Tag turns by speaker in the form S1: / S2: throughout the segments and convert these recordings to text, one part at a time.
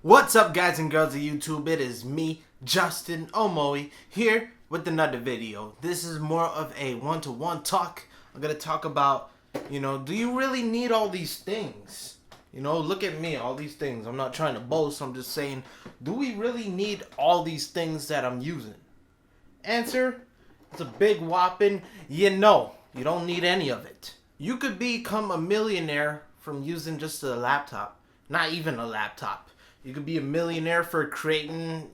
S1: What's up, guys and girls of YouTube? It is me, Justin Omoi, here with another video. This is more of a one-to-one talk. I'm going to talk about, do you really need all these things? Look at me, all these things. I'm not trying to boast. I'm just saying, do we really need all these things that I'm using? Answer, it's a big whopping, you don't need any of it. You could become a millionaire from using just a laptop. Not even a laptop. You could be a millionaire for creating,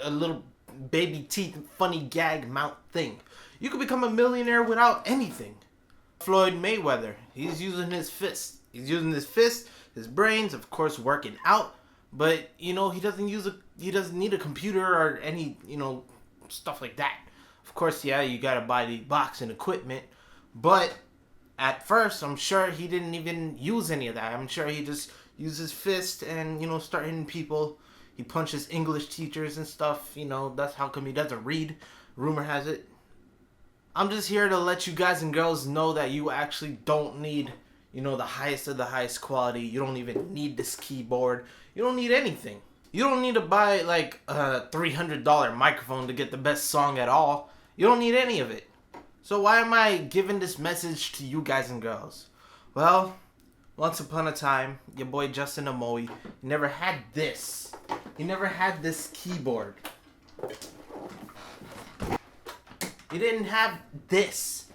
S1: a little baby teeth funny gag mount thing. You could become a millionaire without anything. Floyd Mayweather, he's using his fist. He's using his fist, his brains, of course, working out. But, he doesn't need a computer or any, stuff like that. Of course, yeah, you gotta buy the boxing equipment. But at first, I'm sure he didn't even use any of that. I'm sure he just used his fist and, start hitting people. He punches English teachers and stuff. That's how come he doesn't read. Rumor has it. I'm just here to let you guys and girls know that you actually don't need, the highest of the highest quality. You don't even need this keyboard. You don't need anything. You don't need to buy, like, a $300 microphone to get the best song at all. You don't need any of it. So why am I giving this message to you guys and girls? Well, once upon a time, your boy Justin Omoi never had this. He never had this keyboard. He didn't have this.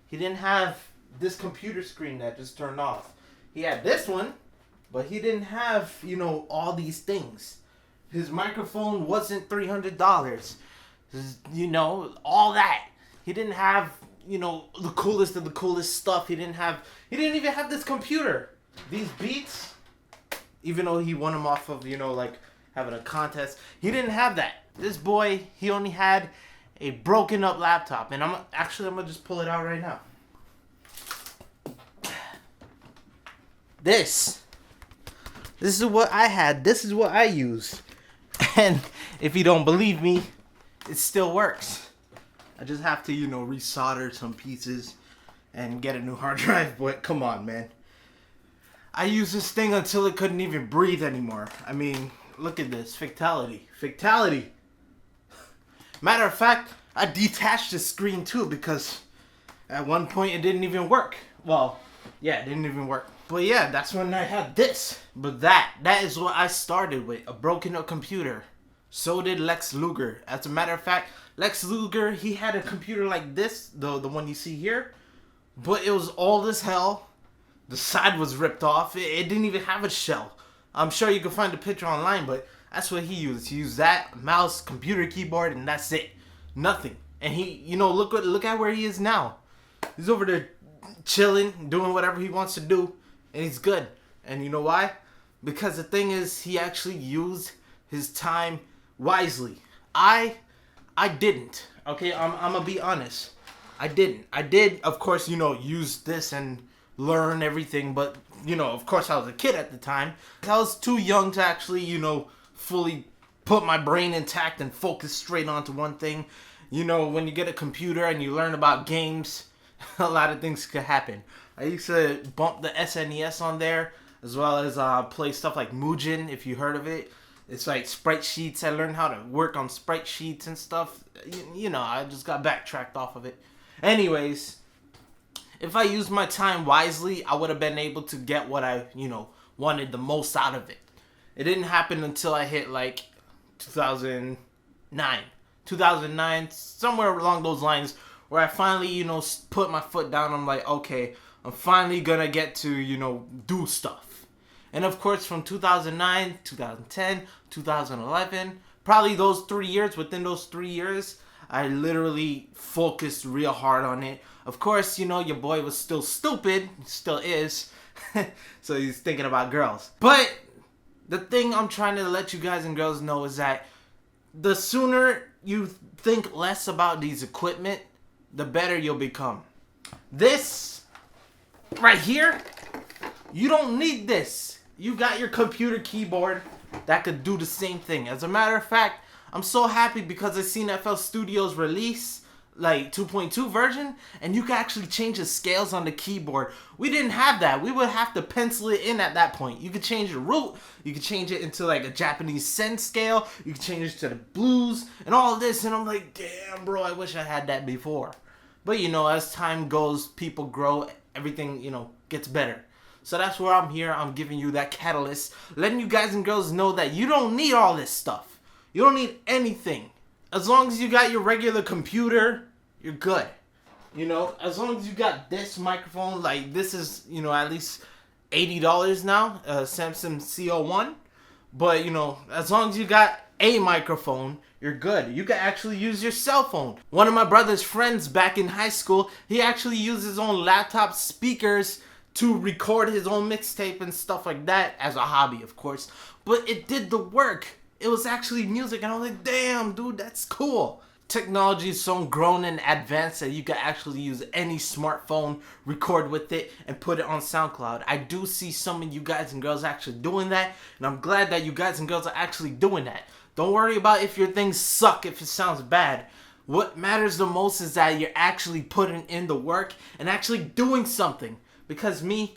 S1: He didn't have this computer screen that just turned off. He had this one, but he didn't have, all these things. His microphone wasn't $300. All that. He didn't have, the coolest of the coolest stuff. He didn't even have this computer. These beats, even though he won them off of, like having a contest, he didn't have that. This boy, he only had a broken up laptop. And I'm gonna just pull it out right now. This is what I had. This is what I used. And if you don't believe me, it still works. I just have to, resolder some pieces and get a new hard drive. But come on, man. I used this thing until it couldn't even breathe anymore. I mean, look at this. Fatality. Fatality. Matter of fact, I detached the screen too because at one point it didn't even work. Well, yeah, it didn't even work. But yeah, that's when I had this. But that is what I started with, a broken up computer. So did Lex Luger. As a matter of fact, Lex Luger, he had a computer like this, the one you see here. But it was old as hell. The side was ripped off. It didn't even have a shell. I'm sure you can find a picture online, but that's what he used. He used that, mouse, computer keyboard, and that's it. Nothing. And he, look at where he is now. He's over there chilling, doing whatever he wants to do, and he's good. And you know why? Because the thing is, he actually used his time wisely. I didn't. Okay, I'm gonna be honest. I didn't. I did, of course, use this and learn everything, but of course I was a kid at the time. I was too young to actually, fully put my brain intact and focus straight onto one thing. When you get a computer and you learn about games, a lot of things could happen. I used to bump the SNES on there, as well as play stuff like Mugen, if you heard of it. It's like sprite sheets. I learned how to work on sprite sheets and stuff. I just got backtracked off of it. Anyways, if I used my time wisely, I would have been able to get what I, wanted the most out of it. It didn't happen until I hit like 2009. 2009, somewhere along those lines, where I finally, put my foot down. I'm like, okay, I'm finally gonna get to, do stuff. And of course, from 2009, 2010, 2011, probably those 3 years, within those 3 years, I literally focused real hard on it. Of course, your boy was still stupid, still is, so he's thinking about girls. But the thing I'm trying to let you guys and girls know is that the sooner you think less about these equipment, the better you'll become. This right here, you don't need this. You got your computer keyboard that could do the same thing. As a matter of fact, I'm so happy because I seen FL Studios release like 2.2 version, and you can actually change the scales on the keyboard. We didn't have that. We would have to pencil it in at that point. You could change the root, you could change it into like a Japanese sen scale, you could change it to the blues and all this, and I'm like, damn bro, I wish I had that before. But you know, as time goes, people grow, everything, you know, gets better. So that's where I'm here. I'm giving you that catalyst, letting you guys and girls know that you don't need all this stuff. You don't need anything. As long as you got your regular computer, you're good. You know, as long as you got this microphone, like this is, you know, at least $80 now, Samsung CO1. But, you know, as long as you got a microphone, you're good. You can actually use your cell phone. One of my brother's friends back in high school, he actually used his own laptop speakers to record his own mixtape and stuff like that, as a hobby, of course. But it did the work. It was actually music, and I was like, damn, dude, that's cool. Technology is so grown and advanced that you can actually use any smartphone, record with it, and put it on SoundCloud. I do see some of you guys and girls actually doing that, and I'm glad that you guys and girls are actually doing that. Don't worry about if your things suck, if it sounds bad. What matters the most is that you're actually putting in the work and actually doing something. Because me,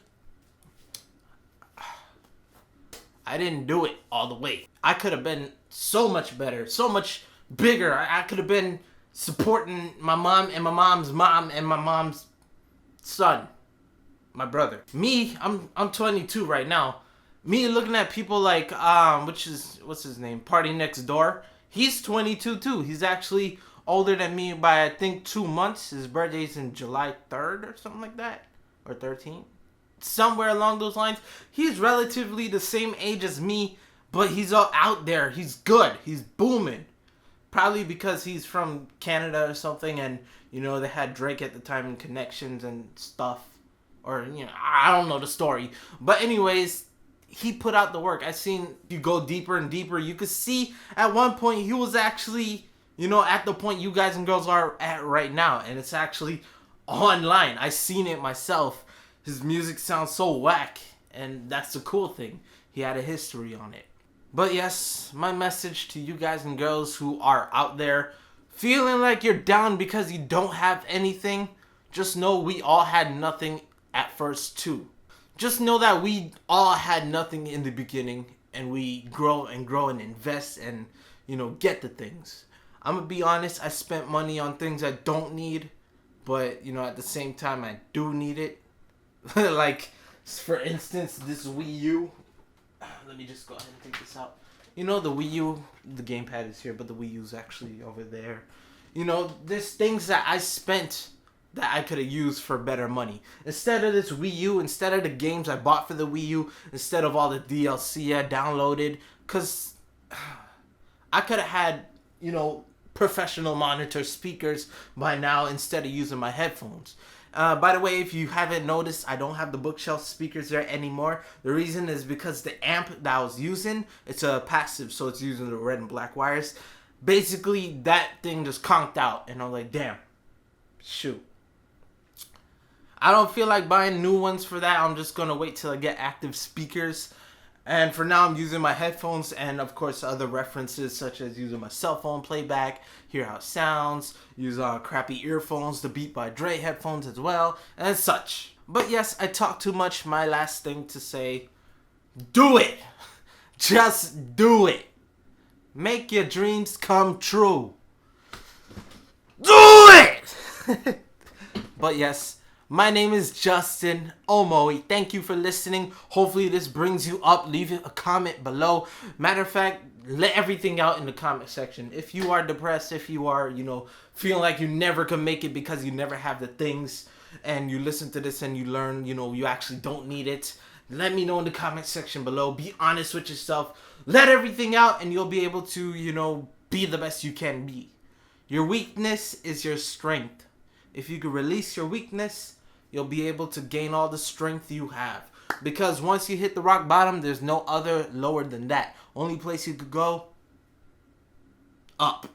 S1: I didn't do it all the way. I could have been so much better, so much bigger. I could have been supporting my mom and my mom's mom and my mom's son, my brother. Me, I'm 22 right now. Me looking at people like what's his name? Party Next Door. He's 22 too. He's actually older than me by I think 2 months. His birthday's in July 3rd or something like that, or 13th. Somewhere along those lines. He's relatively the same age as me, but he's all out there. He's good. He's booming. Probably because he's from Canada or something, and you know they had Drake at the time and connections and stuff, or you know, I don't know the story. But anyways, he put out the work. I seen you go deeper and deeper. You could see at one point he was actually, you know, at the point you guys and girls are at right now, and it's actually online. I seen it myself. His music sounds so whack, and that's the cool thing. He had a history on it. But yes, my message to you guys and girls who are out there feeling like you're down because you don't have anything, just know we all had nothing at first too. Just know that we all had nothing in the beginning, and we grow and grow and invest and, you know, get the things. I'm gonna be honest, I spent money on things I don't need, but, you know, at the same time I do need it. Like, for instance, this Wii U. Let me just go ahead and take this out. You know, the Wii U, the gamepad is here, but the Wii U's actually over there. You know, there's things that I spent that I could have used for better money. Instead of this Wii U, instead of the games I bought for the Wii U, instead of all the DLC I downloaded, because I could have had, you know, professional monitor speakers by now instead of using my headphones. By the way, if you haven't noticed, I don't have the bookshelf speakers there anymore. The reason is because the amp that I was using, it's a passive, so it's using the red and black wires. Basically, that thing just conked out, and I'm like, damn, shoot. I don't feel like buying new ones for that. I'm just going to wait till I get active speakers. And for now, I'm using my headphones and, of course, other references such as using my cell phone playback, hear how it sounds, use crappy earphones, the Beat by Dre headphones as well, and such. But yes, I talk too much. My last thing to say, do it. Just do it. Make your dreams come true. Do it! But yes, my name is Justin Omoi. Thank you for listening. Hopefully this brings you up. Leave a comment below. Matter of fact, let everything out in the comment section. If you are depressed, if you are, you know, feeling like you never can make it because you never have the things, and you listen to this and you learn, you know, you actually don't need it, let me know in the comment section below. Be honest with yourself. Let everything out and you'll be able to, you know, be the best you can be. Your weakness is your strength. If you can release your weakness, you'll be able to gain all the strength you have. Because once you hit the rock bottom, there's no other lower than that. Only place you could go, up.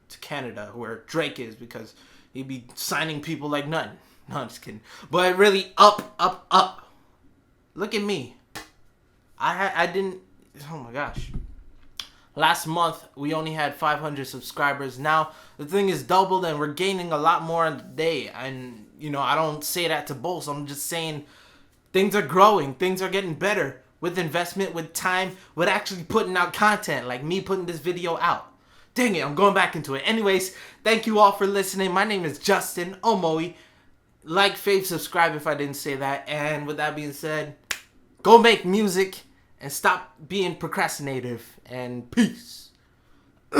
S1: To Canada, where Drake is, because he'd be signing people like nothing. No, I'm just kidding. But really, up, up, up. Look at me. I didn't, oh my gosh. Last month, we only had 500 subscribers. Now, the thing is doubled and we're gaining a lot more a day. And, you know, I don't say that to boast. I'm just saying things are growing. Things are getting better with investment, with time, with actually putting out content. Like me putting this video out. Dang it, I'm going back into it. Anyways, thank you all for listening. My name is Justin Omoi. Like, fave, subscribe if I didn't say that. And with that being said, go make music and stop being procrastinative. And peace.